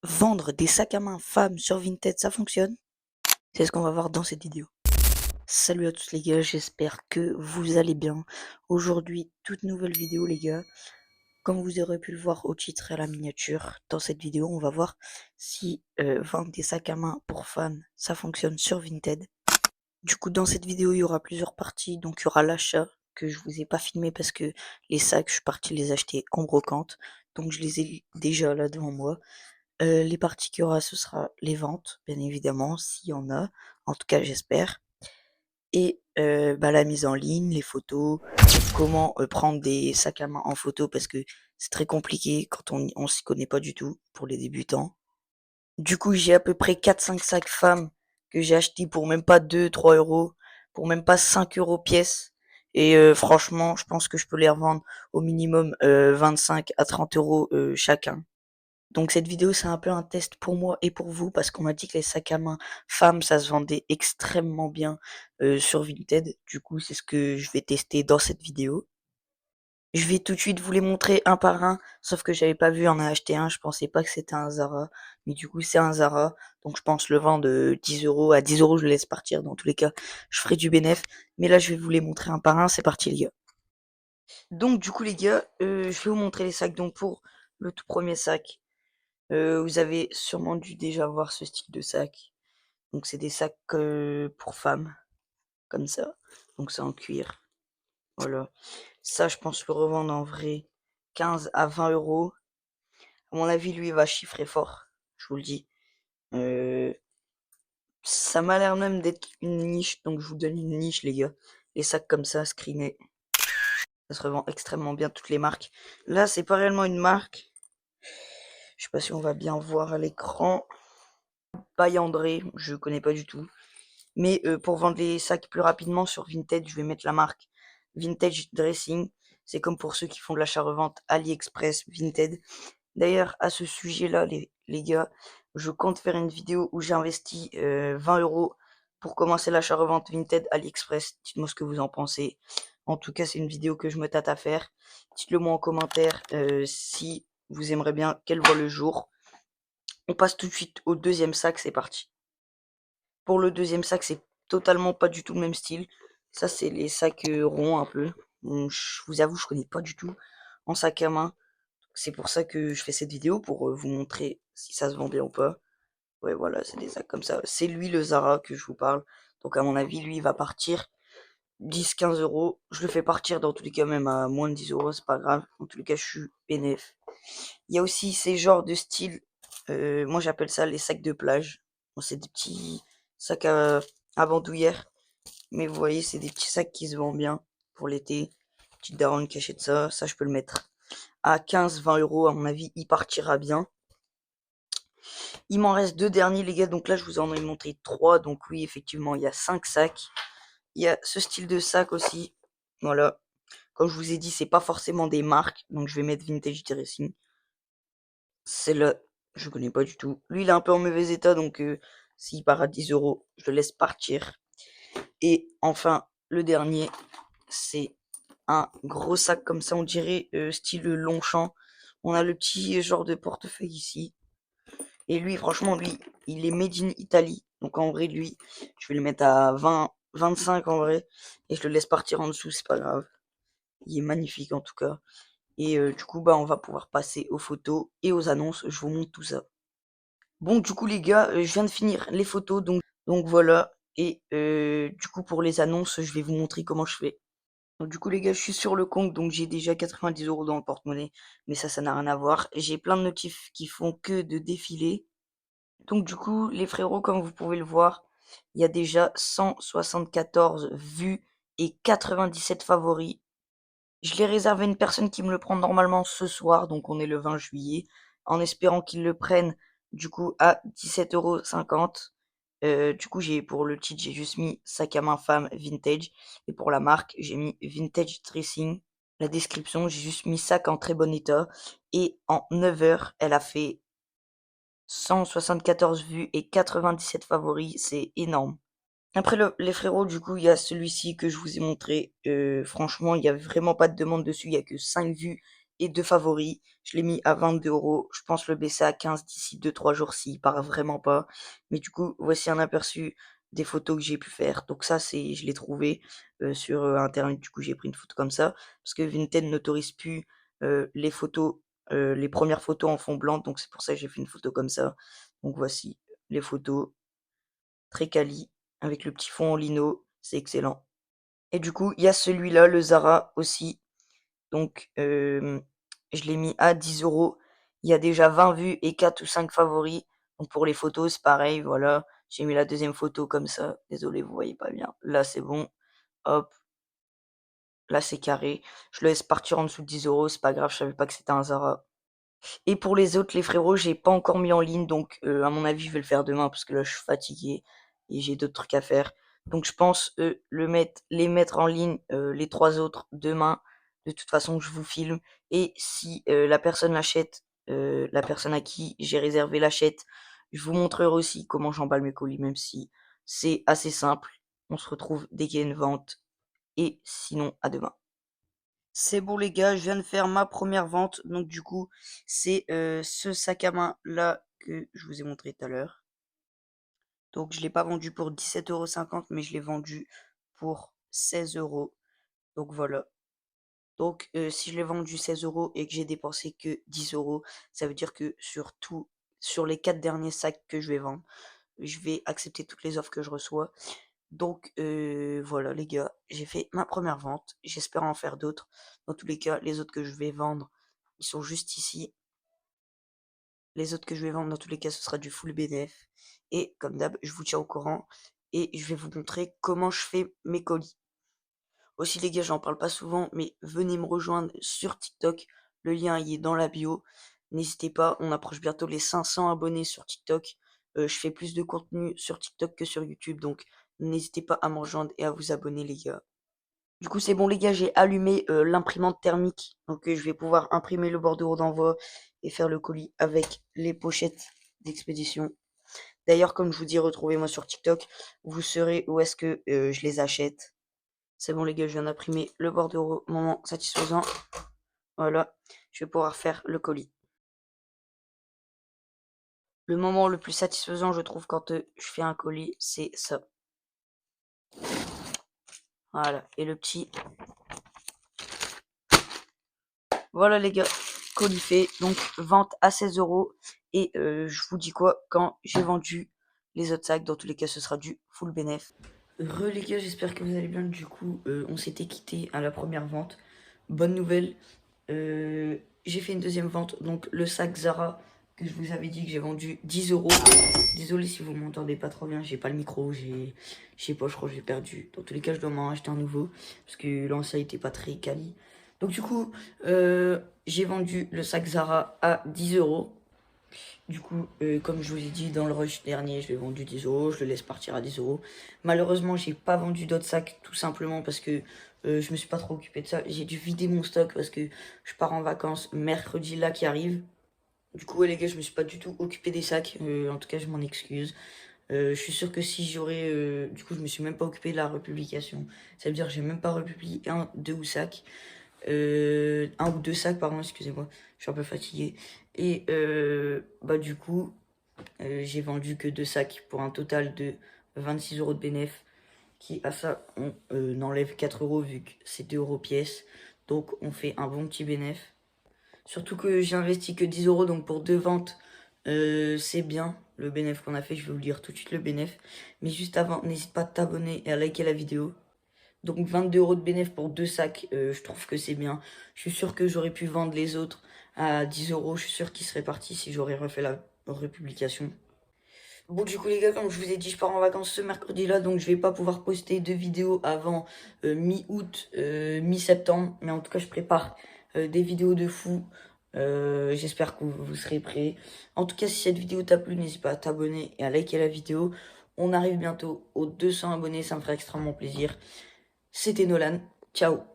Vendre des sacs à main femmes sur Vinted, ça fonctionne? C'est ce qu'on va voir dans cette vidéo. Salut à tous les gars, j'espère que vous allez bien. Aujourd'hui, toute nouvelle vidéo les gars. Comme vous aurez pu le voir au titre et à la miniature, dans cette vidéo, on va voir si vendre des sacs à main pour femmes, ça fonctionne sur Vinted. Du coup, dans cette vidéo, il y aura plusieurs parties. Donc, il y aura l'achat que je vous ai pas filmé parce que les sacs, je suis parti les acheter en brocante. Donc, je les ai déjà là devant moi. Les parties qu'il y aura, ce sera les ventes, bien évidemment, s'il y en a. En tout cas, j'espère. Et la mise en ligne, les photos, comment prendre des sacs à main en photo parce que c'est très compliqué quand on s'y connaît pas du tout pour les débutants. Du coup, j'ai à peu près 4-5 sacs femmes que j'ai achetés pour même pas 2-3 euros, pour même pas 5 euros pièce. Et franchement, je pense que je peux les revendre au minimum 25 à 30 euros chacun. Donc cette vidéo, c'est un peu un test pour moi et pour vous parce qu'on m'a dit que les sacs à main femmes, ça se vendait extrêmement bien sur Vinted. Du coup, c'est ce que je vais tester dans cette vidéo. Je vais tout de suite vous les montrer un par un, sauf que j'avais pas vu en acheter un, je pensais pas que c'était un Zara, mais du coup c'est un Zara, donc je pense le vendre de 10 euros à 10 euros, je le laisse partir, dans tous les cas, je ferai du bénéf, mais là je vais vous les montrer un par un, c'est parti les gars. Donc du coup les gars, je vais vous montrer les sacs, donc pour le tout premier sac, vous avez sûrement dû déjà voir ce style de sac. Donc c'est des sacs pour femmes, comme ça. Donc c'est en cuir. Voilà. Ça, je pense le revendre en vrai 15 à 20 euros. À mon avis, lui, il va chiffrer fort. Je vous le dis. Euh, Ça m'a l'air même d'être une niche. Donc je vous donne une niche, les gars. Les sacs comme ça, screenés. Ça se revend extrêmement bien, toutes les marques. Là, c'est pas réellement une marque. Je sais pas si on va bien voir à l'écran. Paille André, je connais pas du tout. Mais pour vendre les sacs plus rapidement sur Vinted, je vais mettre la marque Vintage Dressing. C'est comme pour ceux qui font de l'achat-revente AliExpress, Vinted. D'ailleurs, à ce sujet-là, les gars, je compte faire une vidéo où j'investis 20 euros pour commencer l'achat-revente Vinted AliExpress. Dites-moi ce que vous en pensez. En tout cas, c'est une vidéo que je me tâte à faire. Dites-le moi en commentaire si vous aimeriez bien qu'elle voit le jour. On passe tout de suite au deuxième sac, c'est parti. Pour le deuxième sac, c'est totalement pas du tout le même style. Ça, c'est les sacs ronds un peu. Je vous avoue, je connais pas du tout en sac à main. C'est pour ça que je fais cette vidéo, pour vous montrer si ça se vend bien ou pas. Ouais, voilà, c'est des sacs comme ça. C'est lui le Zara que je vous parle. Donc à mon avis, lui, il va partir 10-15 euros. Je le fais partir dans tous les cas même à moins de 10 euros, c'est pas grave. En tous les cas, je suis bénéf. Il y a aussi ces genres de style. Moi, j'appelle ça les sacs de plage. Bon, c'est des petits sacs à bandoulière. Mais vous voyez, c'est des petits sacs qui se vendent bien pour l'été. Petite daronne qui achète ça. Ça, je peux le mettre à 15-20 euros. À mon avis, il partira bien. Il m'en reste deux derniers, les gars. Donc là, je vous en ai montré trois. Donc oui, effectivement, il y a 5 sacs. Il y a ce style de sac aussi. Voilà. Comme je vous ai dit, c'est pas forcément des marques. Donc je vais mettre Vintage Dressing. Celle-là, je connais pas du tout. Lui, il est un peu en mauvais état. Donc s'il part à 10 euros, je le laisse partir. Et enfin, le dernier, c'est un gros sac comme ça. On dirait style Longchamp. On a le petit genre de portefeuille ici. Et lui, franchement, lui, il est made in Italy. Donc en vrai, lui, je vais le mettre à 20, 25 en vrai. Et je le laisse partir en dessous, c'est pas grave. Il est magnifique en tout cas. Et du coup, on va pouvoir passer aux photos et aux annonces. Je vous montre tout ça. Bon, du coup, les gars, je viens de finir les photos. Donc voilà. Et du coup, pour les annonces, je vais vous montrer comment je fais. Donc, du coup, les gars, je suis sur le compte. Donc j'ai déjà 90 euros dans le porte-monnaie. Mais ça n'a rien à voir. J'ai plein de notifs qui font que de défiler. Donc du coup, les frérots, comme vous pouvez le voir, il y a déjà 174 vues et 97 favoris. Je l'ai réservé à une personne qui me le prend normalement ce soir, donc on est le 20 juillet, en espérant qu'il le prenne du coup à 17,50 €. Du coup, pour le titre, j'ai juste mis sac à main femme vintage. Et pour la marque, j'ai mis vintage dressing. La description, j'ai juste mis sac en très bon état. Et en 9 heures, elle a fait 174 vues et 97 favoris, c'est énorme. Après les frérots, du coup, il y a celui-ci que je vous ai montré. Franchement, il y a vraiment pas de demande dessus, il y a que 5 vues et de favoris. Je l'ai mis à 22 €. Je pense le baisser à 15 d'ici 2-3 jours s'il part vraiment pas. Mais du coup, voici un aperçu des photos que j'ai pu faire. Donc ça, je l'ai trouvé sur internet. Du coup, j'ai pris une photo comme ça parce que Vinted n'autorise plus les photos, les premières photos en fond blanc. Donc c'est pour ça que j'ai fait une photo comme ça. Donc voici les photos très quali avec le petit fond en lino. C'est excellent. Et du coup, il y a celui-là, le Zara aussi. Donc, je l'ai mis à 10 €. Il y a déjà 20 vues et 4 ou 5 favoris. Donc pour les photos, c'est pareil, voilà. J'ai mis la deuxième photo comme ça. Désolé, vous voyez pas bien. Là, c'est bon. Hop, là, c'est carré. Je le laisse partir en dessous de 10 €. C'est pas grave, je savais pas que c'était un Zara. Et pour les autres, les frérots, j'ai pas encore mis en ligne, donc à mon avis, je vais le faire demain parce que là, je suis fatigué et j'ai d'autres trucs à faire. Donc je pense les mettre en ligne, les 3 autres demain. De toute façon, je vous filme et si la personne l'achète, la personne à qui j'ai réservé l'achète, je vous montrerai aussi comment j'emballe mes colis, même si c'est assez simple. On se retrouve dès qu'il y a une vente et sinon à demain. C'est bon les gars, je viens de faire ma première vente. Donc du coup, c'est ce sac à main là que je vous ai montré tout à l'heure. Donc je l'ai pas vendu pour 17,50 €, mais je l'ai vendu pour 16 €. Donc voilà. Donc si je l'ai vendu 16 € et que j'ai dépensé que 10 €, ça veut dire que sur les 4 derniers sacs que je vais vendre, je vais accepter toutes les offres que je reçois. Donc voilà les gars, j'ai fait ma première vente, j'espère en faire d'autres. Dans tous les cas, les autres que je vais vendre, ils sont juste ici. Les autres que je vais vendre, dans tous les cas, ce sera du full bénéf. Et comme d'hab, je vous tiens au courant et je vais vous montrer comment je fais mes colis. Aussi les gars, j'en parle pas souvent, mais venez me rejoindre sur TikTok. Le lien il est dans la bio. N'hésitez pas, on approche bientôt les 500 abonnés sur TikTok. Je fais plus de contenu sur TikTok que sur YouTube, donc n'hésitez pas à me rejoindre et à vous abonner les gars. Du coup, c'est bon les gars, j'ai allumé l'imprimante thermique. Donc je vais pouvoir imprimer le bordereau d'envoi et faire le colis avec les pochettes d'expédition. D'ailleurs, comme je vous dis, retrouvez-moi sur TikTok. Vous saurez où est-ce que je les achète. C'est bon les gars, je viens d'imprimer le bordereau, moment satisfaisant. Voilà, je vais pouvoir faire le colis. Le moment le plus satisfaisant, je trouve, quand je fais un colis, c'est ça. Voilà, et le petit. Voilà les gars, colis fait, donc vente à 16 €. Et je vous dis quoi, quand j'ai vendu les autres sacs, dans tous les cas, ce sera du full bénéf. Les gars, j'espère que vous allez bien. Du coup, on s'était quitté à la première vente. Bonne nouvelle, j'ai fait une deuxième vente, donc le sac Zara que je vous avais dit que j'ai vendu 10 €. Désolé si vous m'entendez pas trop bien, j'ai pas le micro, je sais pas, je crois que j'ai perdu. Dans tous les cas, je dois m'en acheter un nouveau parce que l'ancien était pas très quali. Donc du coup, j'ai vendu le sac Zara à 10 €. Du coup, comme je vous ai dit dans le rush dernier, je l'ai vendu 10 €, je le laisse partir à 10 €. Malheureusement, j'ai pas vendu d'autres sacs, tout simplement parce que je me suis pas trop occupé de ça. J'ai dû vider mon stock parce que je pars en vacances mercredi là qui arrive. Du coup, ouais, les gars, je me suis pas du tout occupé des sacs. En tout cas, je m'en excuse. Je suis sûr que si j'aurais... du coup, je me suis même pas occupé de la republication. Ça veut dire que j'ai même pas republié deux ou sacs. Un ou deux sacs, pardon, excusez-moi. Je suis un peu fatigué. Et bah du coup, j'ai vendu que 2 sacs pour un total de 26 € de bénéf. Qui à ça, on enlève 4 € vu que c'est 2 € pièce. Donc on fait un bon petit bénéf. Surtout que j'ai investi que 10 €, donc pour 2 ventes, c'est bien le bénéf qu'on a fait. Je vais vous dire tout de suite le bénéf. Mais juste avant, n'hésite pas à t'abonner et à liker la vidéo. Donc 22 € de bénéf pour 2 sacs, je trouve que c'est bien. Je suis sûr que j'aurais pu vendre les autres à 10 €. Je suis sûr qu'ils seraient partis si j'aurais refait la republication. Bon, du coup les gars, comme je vous ai dit, je pars en vacances ce mercredi là, donc je vais pas pouvoir poster de vidéos avant mi-août, mi-septembre. Mais en tout cas, je prépare des vidéos de fou. J'espère que vous serez prêts. En tout cas, si cette vidéo t'a plu, n'hésite pas à t'abonner et à liker la vidéo. On arrive bientôt aux 200 abonnés, ça me ferait extrêmement plaisir. C'était Nolan, ciao.